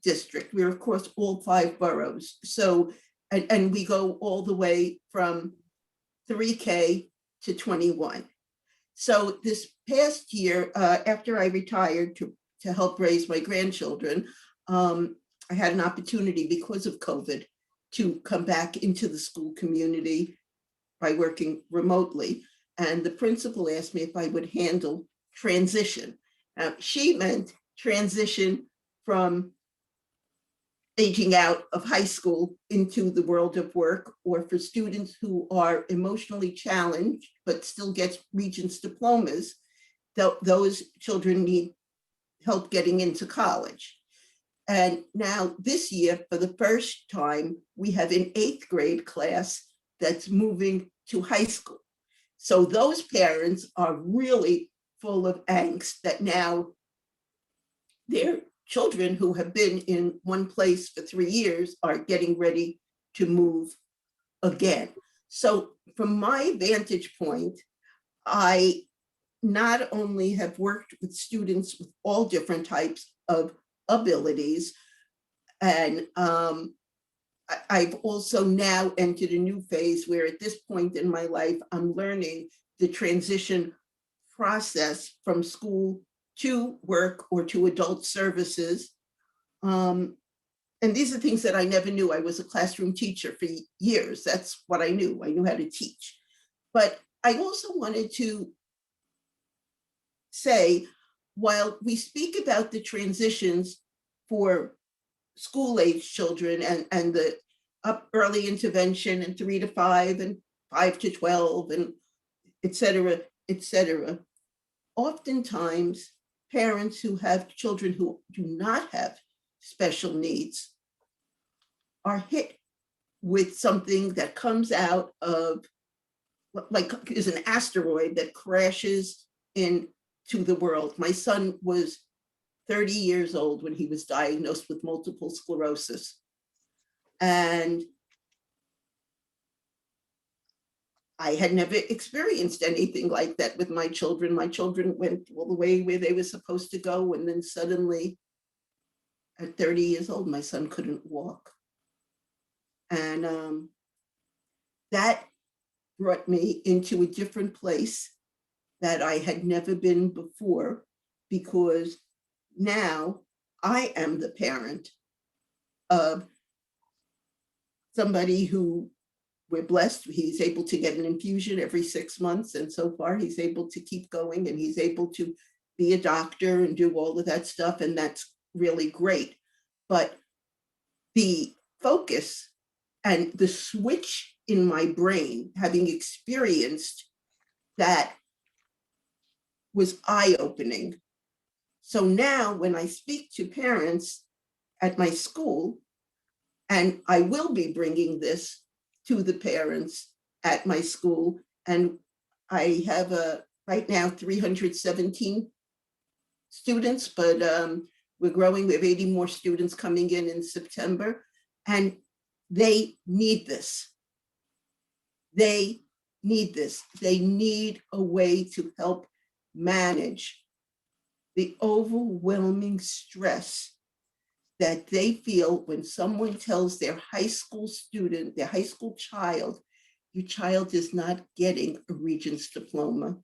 district. We're across all 5 boroughs. So, and we go all the way from 3K to 21. So this past year, after I retired to help raise my grandchildren, I had an opportunity because of COVID to come back into the school community by working remotely. And the principal asked me if I would handle transition. She meant transition from aging out of high school into the world of work, or for students who are emotionally challenged but still get Regents diplomas, those children need help getting into college. And now this year, for the first time, we have an 8th grade class that's moving to high school. So those parents are really full of angst that now their children who have been in one place for 3 years are getting ready to move again. So from my vantage point, I not only have worked with students with all different types of abilities, and I've also now entered a new phase where at this point in my life, I'm learning the transition process from school to work or to adult services. And these are things that I never knew. I was a classroom teacher for years. That's what I knew. I knew how to teach. But I also wanted to say, while we speak about the transitions for school-age children and the early intervention and 3 to 5 and 5 to 12 and et cetera, oftentimes parents who have children who do not have special needs are hit with something that comes out of, like, is an asteroid that crashes into the world. My son was 30 years old when he was diagnosed with multiple sclerosis. And I had never experienced anything like that with my children. My children went all the way where they were supposed to go. And then suddenly at 30 years old, my son couldn't walk. And that brought me into a different place that I had never been before, because now I am the parent of somebody who we're blessed. He's able to get an infusion every 6 months. And so far he's able to keep going, and he's able to be a doctor and do all of that stuff. And that's really great. But the focus and the switch in my brain, having experienced that, was eye-opening. So now when I speak to parents at my school, and I will be bringing this to the parents at my school, and I have right now 317 students, but we're growing. We have 80 more students coming in September, and they need this. They need this. They need a way to help manage the overwhelming stress that they feel when someone tells their high school student, their high school child, your child is not getting a Regents diploma.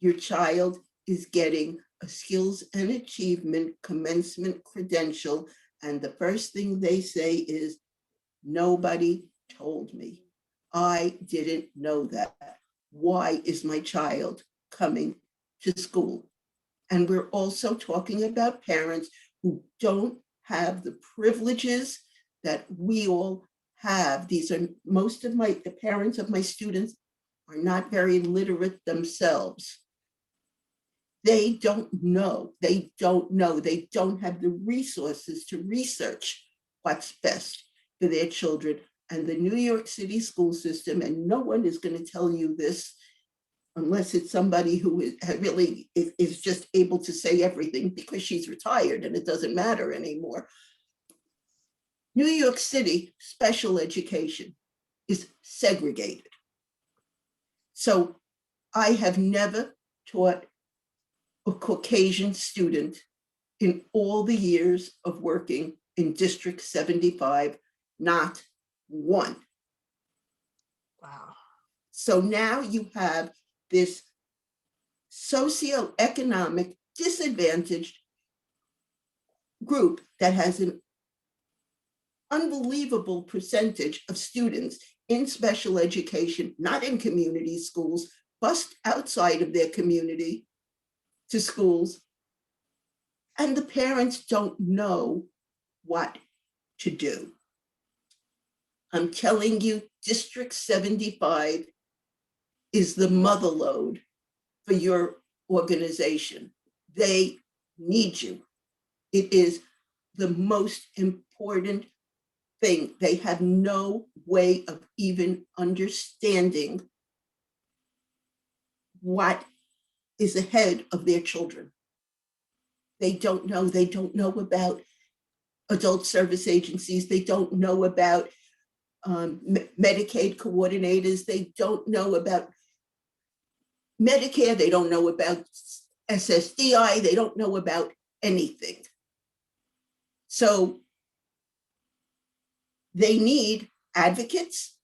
Your child is getting a skills and achievement commencement credential. And the first thing they say is, nobody told me. I didn't know that. Why is my child coming to school? And we're also talking about parents who don't have the privileges that we all have. These are the parents of my students are not very literate themselves. They don't know. They don't have the resources to research what's best for their children. And the New York City school system, and no one is going to tell you this unless it's somebody who is just able to say everything because she's retired and it doesn't matter anymore. New York City special education is segregated. So I have never taught a Caucasian student in all the years of working in District 75, not one. Wow. So now you have this socioeconomic disadvantaged group that has an unbelievable percentage of students in special education, not in community schools, bused outside of their community to schools. And the parents don't know what to do. I'm telling you, District 75 is the mother lode for your organization. They need you. It is the most important thing. They have no way of even understanding what is ahead of their children. They don't know about adult service agencies. They don't know about Medicaid coordinators. They don't know about Medicare. They don't know about SSDI. They don't know about anything. So they need advocates,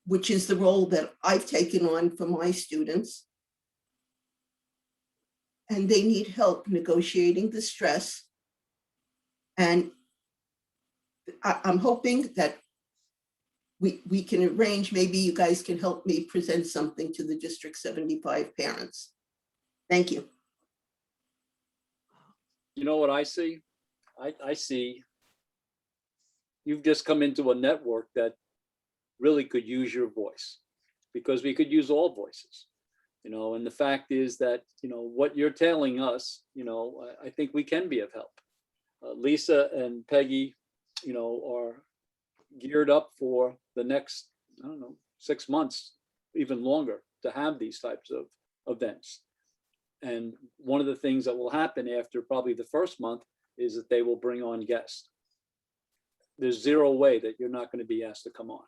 which is the role that I've taken on for my students. And they need help negotiating the stress. And I'm hoping that we can arrange, maybe you guys can help me present something to the District 75 parents. Thank you. You know what I see? I see you've just come into a network that really could use your voice, because we could use all voices, you know, and the fact is that, you know, what you're telling us, you know, I think we can be of help. Lisa and Peggy, you know, are geared up for the next, I don't know, 6 months, even longer, to have these types of events. And one of the things that will happen after probably the first month is that they will bring on guests. There's zero way that you're not going to be asked to come on,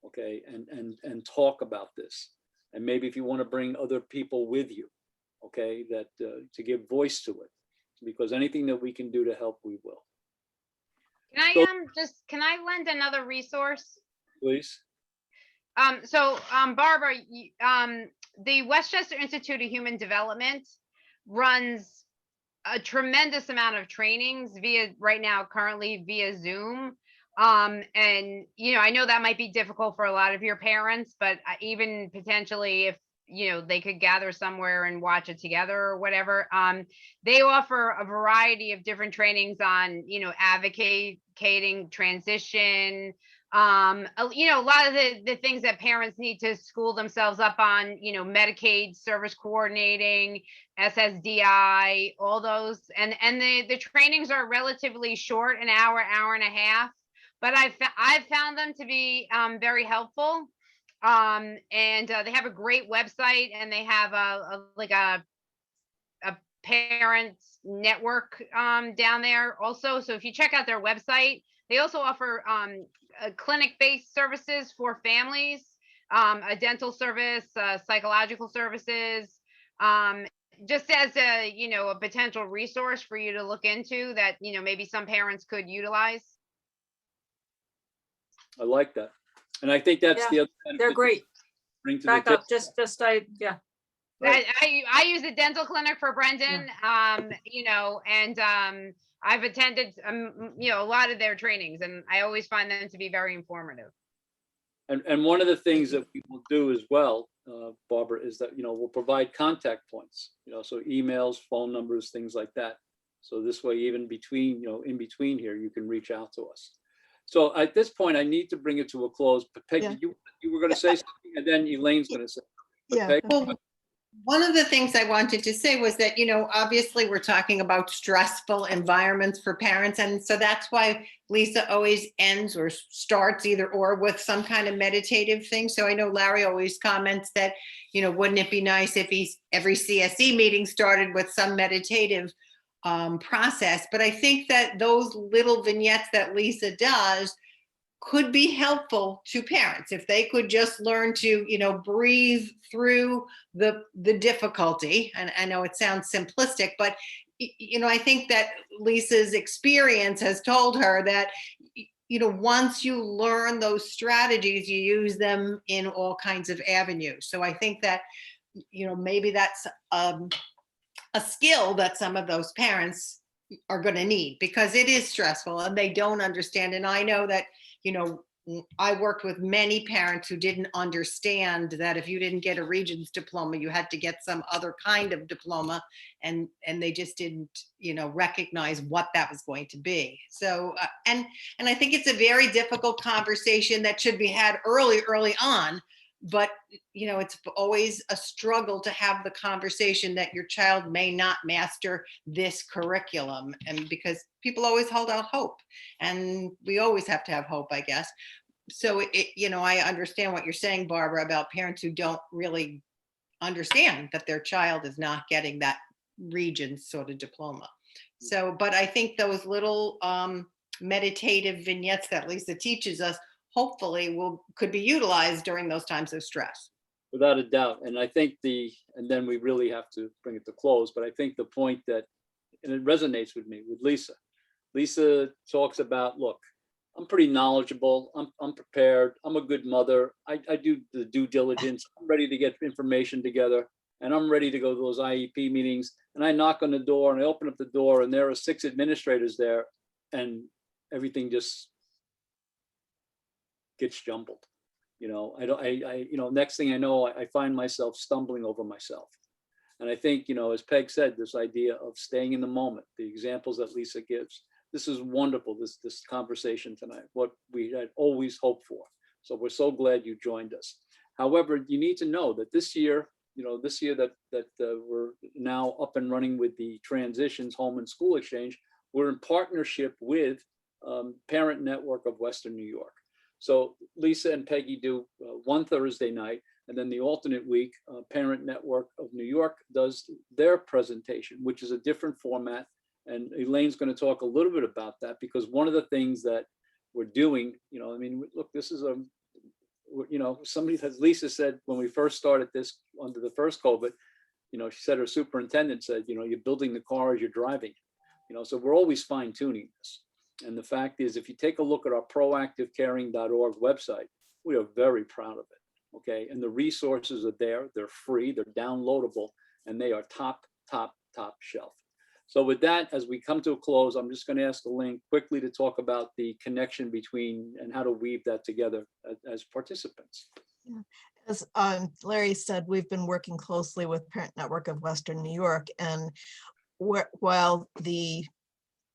okay, and talk about this. And maybe if you want to bring other people with you, okay, that to give voice to it, because anything that we can do to help, we will. Can I lend another resource? Please. Barbara, the Westchester Institute of Human Development runs a tremendous amount of trainings currently via Zoom. And, you know, I know that might be difficult for a lot of your parents, but even potentially if, you know, they could gather somewhere and watch it together or whatever. They offer a variety of different trainings on, you know, advocating transition, you know, a lot of the things that parents need to school themselves up on, you know, Medicaid service coordinating, SSDI, all those. And the trainings are relatively short, an hour, hour and a half, but I've found them to be very helpful. And they have a great website, and they have a parents network down there also. So if you check out their website, they also offer clinic-based services for families, a dental service, psychological services, just as a, you know, a potential resource for you to look into that, you know, maybe some parents could utilize. I like that. And I think that's Yeah, the other. They're great. Bring to Back the up, yeah. Right. I use a dental clinic for Brendan, you know, and I've attended, you know, a lot of their trainings, and I always find them to be very informative. And one of the things that we will do as well, Barbara, is that, you know, we'll provide contact points, you know, so emails, phone numbers, things like that. So this way, even between, you know, in between here, you can reach out to us. So at this point, I need to bring it to a close. But Peggy, Yeah. you were going to say something, and then Elaine's going to say. Yeah. Peggy? Well, one of the things I wanted to say was that, you know, obviously we're talking about stressful environments for parents. And so that's why Lisa always ends or starts either or with some kind of meditative thing. So I know Larry always comments that, you know, wouldn't it be nice if every CSE meeting started with some meditative process. But I think that those little vignettes that Lisa does could be helpful to parents if they could just learn to, breathe through the difficulty. And I know it sounds simplistic, but I think that Lisa's experience has told her that, once you learn those strategies, you use them in all kinds of avenues. So I think that, maybe that's a skill that some of those parents are going to need, because it is stressful and they don't understand. And I know that, I worked with many parents who didn't understand that if you didn't get a Regents diploma, you had to get some other kind of diploma, and they just didn't, recognize what that was going to be. So, and I think it's a very difficult conversation that should be had early on. But, it's always a struggle to have the conversation that your child may not master this curriculum. And because people always hold out hope, and we always have to have hope, I guess. So, I understand what you're saying, Barbara, about parents who don't really understand that their child is not getting that Regents sort of diploma. So, but I think those little meditative vignettes that Lisa teaches us hopefully could be utilized during those times of stress. Without a doubt. And I think and then we really have to bring it to close, but I think the point that, and it resonates with me, with Lisa. Lisa talks about, look, I'm pretty knowledgeable. I'm prepared. I'm a good mother. I do the due diligence. I'm ready to get information together, and I'm ready to go to those IEP meetings. And I knock on the door and I open up the door and there are 6 administrators there, and everything just gets jumbled. Next thing I know, I find myself stumbling over myself. And I think, as Peg said, this idea of staying in the moment, the examples that Lisa gives, this is wonderful, this conversation tonight, what we had always hoped for. So we're so glad you joined us. However, you need to know that this year that we're now up and running with the Transitions Home and School Exchange, we're in partnership with Parent Network of Western New York. So Lisa and Peggy do one Thursday night, and then the alternate week, Parent Network of New York does their presentation, which is a different format. And Elaine's going to talk a little bit about that, because one of the things that we're doing, look, this is somebody, as Lisa said, when we first started this under the first COVID, she said her superintendent said, you're building the car as you're driving, so we're always fine tuning this. And the fact is, if you take a look at our proactivecaring.org website, we are very proud of it. Okay. And the resources are there. They're free. They're downloadable, and they are top shelf. So with that, as we come to a close, I'm just going to ask Elaine quickly to talk about the connection between and how to weave that together as participants. Yeah. As Larry said, we've been working closely with Parent Network of Western New York, and while the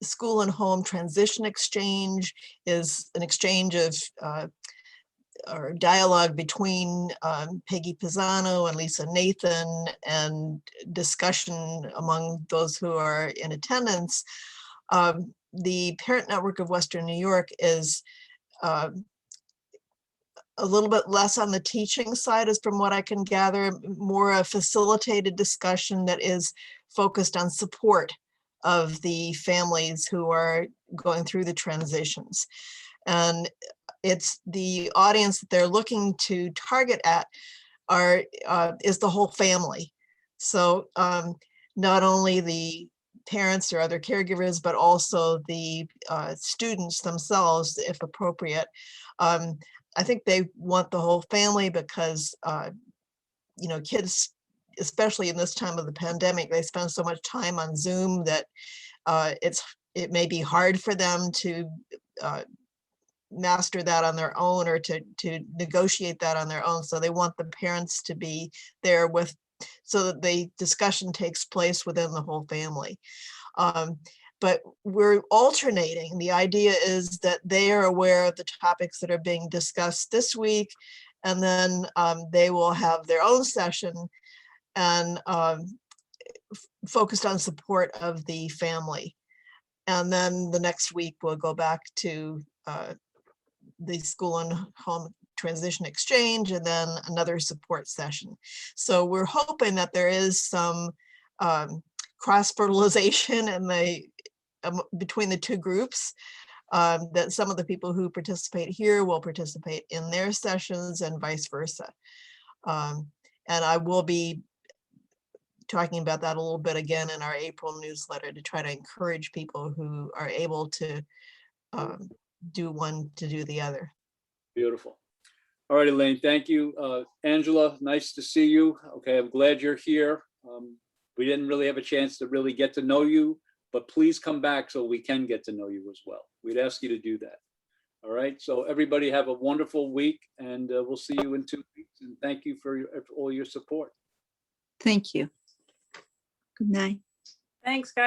School and Home Transition Exchange is an exchange of or dialogue between Peggy Pisano and Lisa Nathan, and discussion among those who are in attendance. The Parent Network of Western New York is a little bit less on the teaching side, as from what I can gather, more a facilitated discussion that is focused on support of the families who are going through the transitions. And it's the audience that they're looking to target at is the whole family. So not only the parents or other caregivers, but also the students themselves, if appropriate. I think they want the whole family because, kids, especially in this time of the pandemic, they spend so much time on Zoom that it may be hard for them to master that on their own, or to negotiate that on their own. So they want the parents to be there so that the discussion takes place within the whole family. But we're alternating. The idea is that they are aware of the topics that are being discussed this week, and then they will have their own session and focused on support of the family. And then the next week we'll go back to the School and Home Transition Exchange, and then another support session. So we're hoping that there is some cross-fertilization and the between the two groups. That some of the people who participate here will participate in their sessions and vice versa. And I will be talking about that a little bit again in our April newsletter to try to encourage people who are able to do one to do the other. Beautiful. All right, Elaine, thank you. Angela, nice to see you. Okay, I'm glad you're here. We didn't really have a chance to really get to know you, but please come back so we can get to know you as well. We'd ask you to do that. All right, so everybody have a wonderful week, and we'll see you in 2 weeks. And thank you for all your support. Thank you. Good night. Thanks, guys.